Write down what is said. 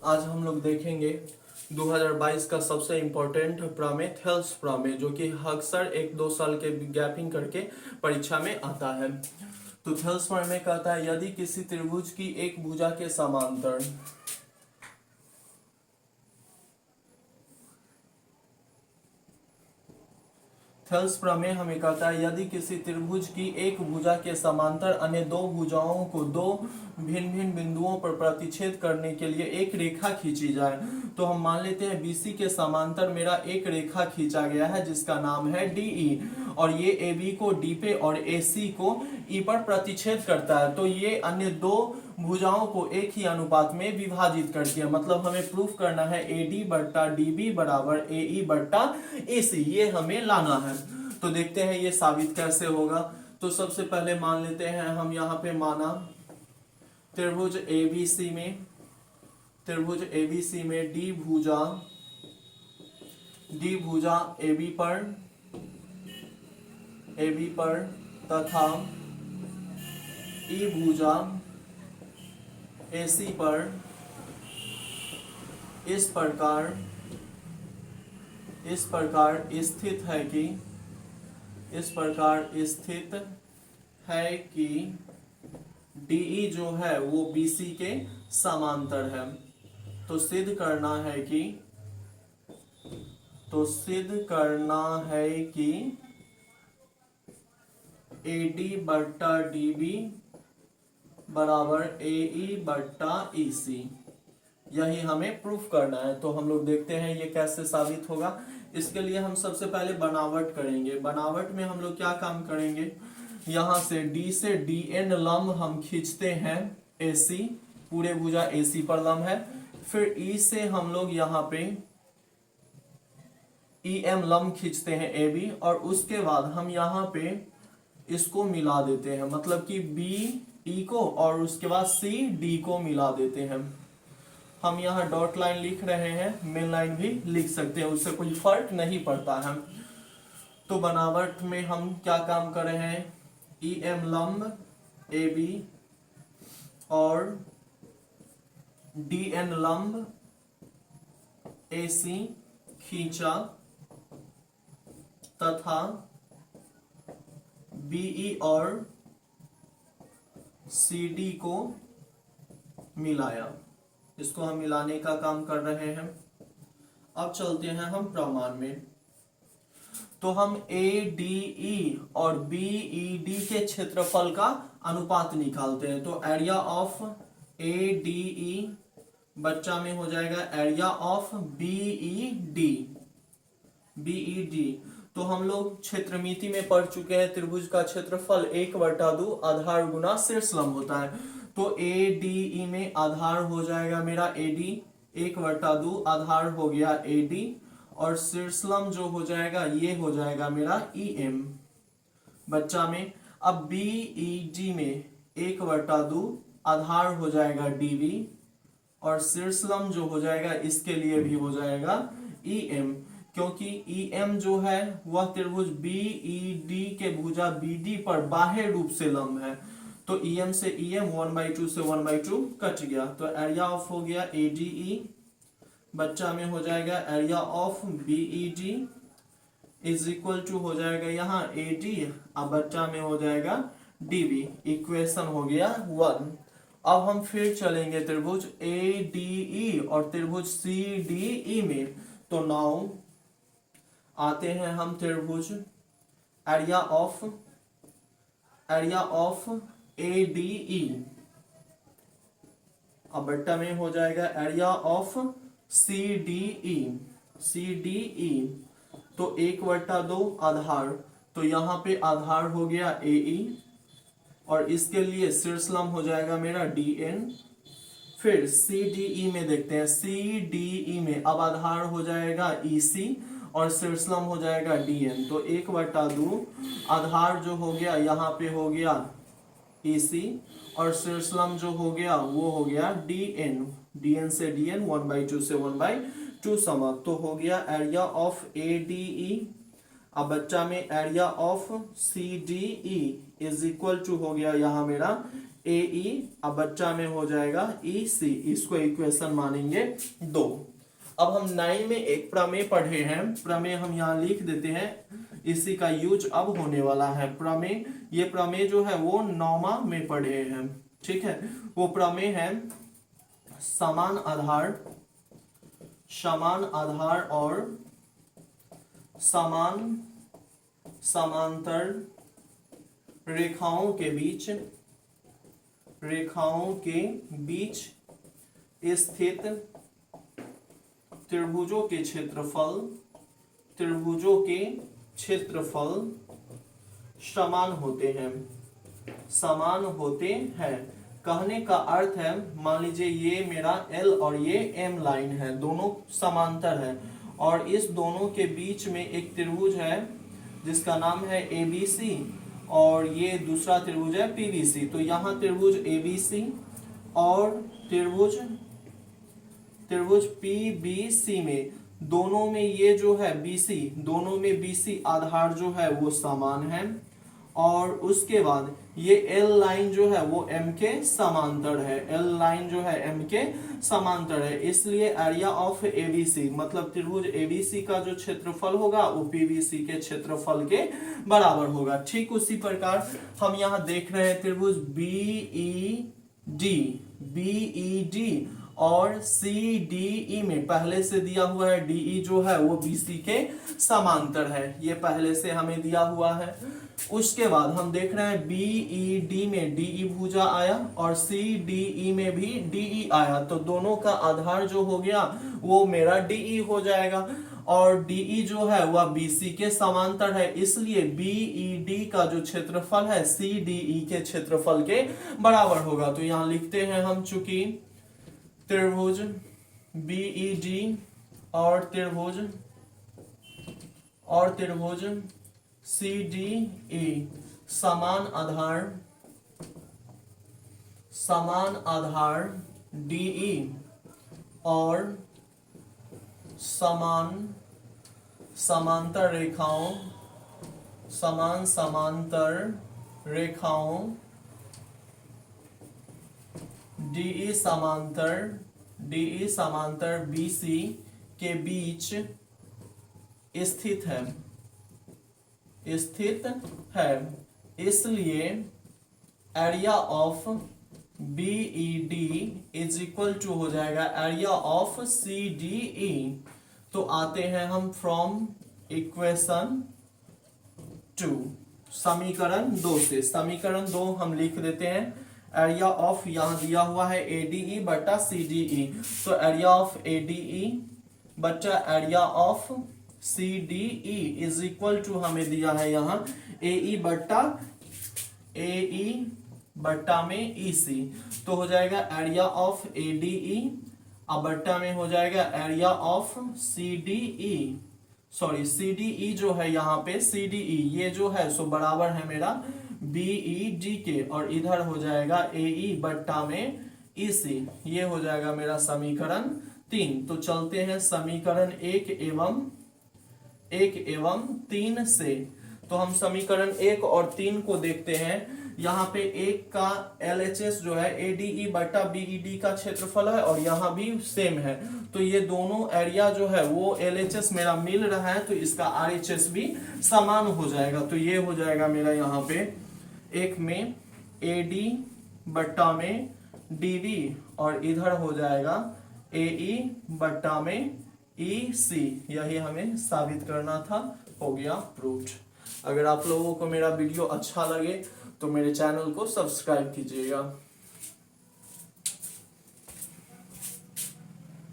आज हम लोग देखेंगे 2022 का सबसे इम्पोर्टेंट प्रमेय थेल्स प्रमेय, जो कि अक्सर 1-2 साल के गैपिंग करके परीक्षा में आता है। तो थेल्स प्रमेय कहता है यदि किसी त्रिभुज की एक भुजा के समांतर थेल्स प्रमेय हमें कहता है यदि किसी त्रिभुज की एक भुजा के समांतर अन्य दो भुजाओं को दो भिन्न भिन्न बिंदुओं पर प्रतिच्छेद करने के लिए एक रेखा खींची जाए, तो हम मान लेते हैं बीसी के समांतर मेरा एक रेखा खींचा गया है जिसका नाम है डीई, और ये AB को D पे और AC को E पर प्रतिच्छेद करता है। तो ये अन्य दो भुजाओं को एक ही अनुपात में विभाजित करती है, मतलब हमें प्रूफ करना है AD बट्टा DB बराबर AE बट्टा AC, ये हमें लाना है। तो देखते हैं ये साबित कैसे होगा। तो सबसे पहले मान लेते हैं हम यहाँ पे माना त्रिभुज ABC में D भुजा AB पर तथा E भुजा AC पर इस प्रकार स्थित है कि DE जो है वो BC के समांतर है। तो सिद्ध करना है कि AD बट्टा DB बराबर AE बट्टा EC, यही हमें प्रूफ करना है। तो हम लोग देखते हैं ये कैसे साबित होगा। इसके लिए हम सबसे पहले बनावट करेंगे। बनावट में हम लोग क्या काम करेंगे, यहाँ से D से DN लंब हम खींचते हैं AC, पूरे भुजा AC पर लंब है। फिर E से हम लोग यहाँ पे EM लंब खींचते हैं AB, और उसके बाद हम यहाँ पे इसको मिला देते हैं, मतलब कि B E को और उसके बाद C D को मिला देते हैं। हम यहाँ डॉट लाइन लिख रहे हैं, मेन लाइन भी लिख सकते हैं, उससे कोई फर्क नहीं पड़ता है। तो बनावट में हम क्या काम कर रहे हैं, EM लंब AB और DN लंब AC खींचा तथा BE और CD को मिलाया। इसको हम मिलाने का काम कर रहे हैं। अब चलते हैं हम प्रमाण में। तो हम ADE और BED के क्षेत्रफल का अनुपात निकालते हैं। तो एरिया ऑफ ADE बच्चा में हो जाएगा एरिया ऑफ BED। तो हम लोग क्षेत्रमिति में पढ़ चुके हैं, त्रिभुज का क्षेत्रफल 1/2 आधार गुना शीर्षलंब होता है। तो ADE में आधार हो जाएगा मेरा AD, 1/2 आधार हो गया AD, और शीर्षलंब जो हो जाएगा ये हो जाएगा मेरा EM बच्चा में। अब BED में 1/2 आधार हो जाएगा DB, और शीर्षलंब जो हो जाएगा इसके लिए भी हो जाएगा EM, क्योंकि EM जो है वह त्रिभुज BED के भुजा BD पर बाह्य रूप से लंब है। तो EM से EM 1/2 से 1/2 कट गया। तो एरिया ऑफ हो गया ADE बच्चा में हो जाएगा area of BED is equal to हो जाएगा यहाँ AD, अब बच्चा में हो जाएगा DB। इक्वेशन हो गया 1। अब हम फिर चलेंगे त्रिभुज ADE और त्रिभुज CDE में। तो नाउ आते हैं हम त्रिभुज एरिया ऑफ ADE, अब बट्टा में हो जाएगा एरिया ऑफ CDE। तो 1/2 आधार, तो यहाँ पे आधार हो गया AE, और इसके लिए शीर्षलंब हो जाएगा मेरा DN। फिर CDE में देखते हैं, CDE में अब आधार हो जाएगा EC और शीर्षलंब हो जाएगा DN। तो 1/2 आधार जो हो गया यहाँ पे हो गया EC, और शीर्षलंब जो हो गया वो हो गया DN से DN 1/2 से 1/2 समाप्त। तो हो गया एरिया ऑफ ADE। अब बच्चा में area of CDE is equal to हो गया यहाँ मेरा ए ई, अब बट्टा में हो जाएगा ई सी, इसको इक्वेशन मानेंगे 2। अब हम 9 में एक प्रमेय पढ़े हैं, प्रमेय हम यहाँ लिख देते हैं, इसी का यूज अब होने वाला है। प्रमेय, ये प्रमेय जो है वो 9वां में पढ़े हैं, ठीक है। वो प्रमेय है समान आधार और समांतर रेखाओं के बीच स्थित त्रिभुजों के क्षेत्रफल समान होते हैं। कहने का अर्थ है, मान लीजिए ये मेरा L और ये M लाइन है, दोनों समांतर है, और इस दोनों के बीच में एक त्रिभुज है जिसका नाम है ABC, और ये दूसरा त्रिभुज है PBC। तो यहाँ त्रिभुज ABC और त्रिभुज PBC में, दोनों में ये जो है BC, दोनों में BC आधार जो है वो समान है, और उसके बाद ये L लाइन जो है वो M के समांतर है, L लाइन जो है M के समांतर है। इसलिए एरिया ऑफ ABC, मतलब त्रिभुज ABC का जो क्षेत्रफल होगा वो PBC के क्षेत्रफल के बराबर होगा। ठीक उसी प्रकार हम यहाँ देख रहे हैं त्रिभुज BED और CDE में पहले से दिया हुआ है, DE जो है वो BC के समांतर है, ये पहले से हमें दिया हुआ है। उसके बाद हम देख रहे हैं BED में DE भुजा आया और CDE में भी DE आया, तो दोनों का आधार जो हो गया वो मेरा DE हो जाएगा, और DE जो है वह BC के समांतर है, इसलिए BED का जो क्षेत्रफल है CDE के क्षेत्रफल के बराबर होगा। तो यहाँ लिखते हैं हम, चूंकि त्रिभुज BED और त्रिभुज CDE समान आधार DE और समांतर रेखाओं DE समांतर BC के बीच स्थित है, इसलिए area of BED is equal to हो जाएगा एरिया ऑफ CDE। तो आते हैं हम फ्रॉम इक्वेशन 2, समीकरण 2 से। समीकरण 2 हम लिख देते हैं, एरिया ऑफ, यहाँ दिया हुआ है ADE बटा CDE, तो एरिया ऑफ ADE बटा area of CDE is equal to हमें दिया है यहाँ AE बट्टा में EC, तो हो जाएगा एरिया ऑफ ADE अब बट्टा में हो जाएगा area of CDE, sorry CDE जो है यहाँ पे CDE ये जो है सो बराबर है मेरा BED के, और इधर हो जाएगा AE बट्टा में EC, ये हो जाएगा मेरा समीकरण 3। तो चलते हैं समीकरण 1 एवं 3 से। तो हम समीकरण 1 और 3 को देखते हैं। यहाँ पे 1 का LHS जो है ADE बटा BED का क्षेत्रफल है, और यहाँ भी सेम है, तो ये दोनों एरिया जो है वो LHS मेरा मिल रहा है, तो इसका RHS भी समान हो जाएगा। तो ये हो जाएगा मेरा यहाँ पे 1 में AD बट्टा में DB, और इधर हो जाएगा AE बट्टा में EC। यही हमें साबित करना था, हो गया प्रूव्ड। अगर आप लोगों को मेरा वीडियो अच्छा लगे तो मेरे चैनल को सब्सक्राइब कीजिएगा।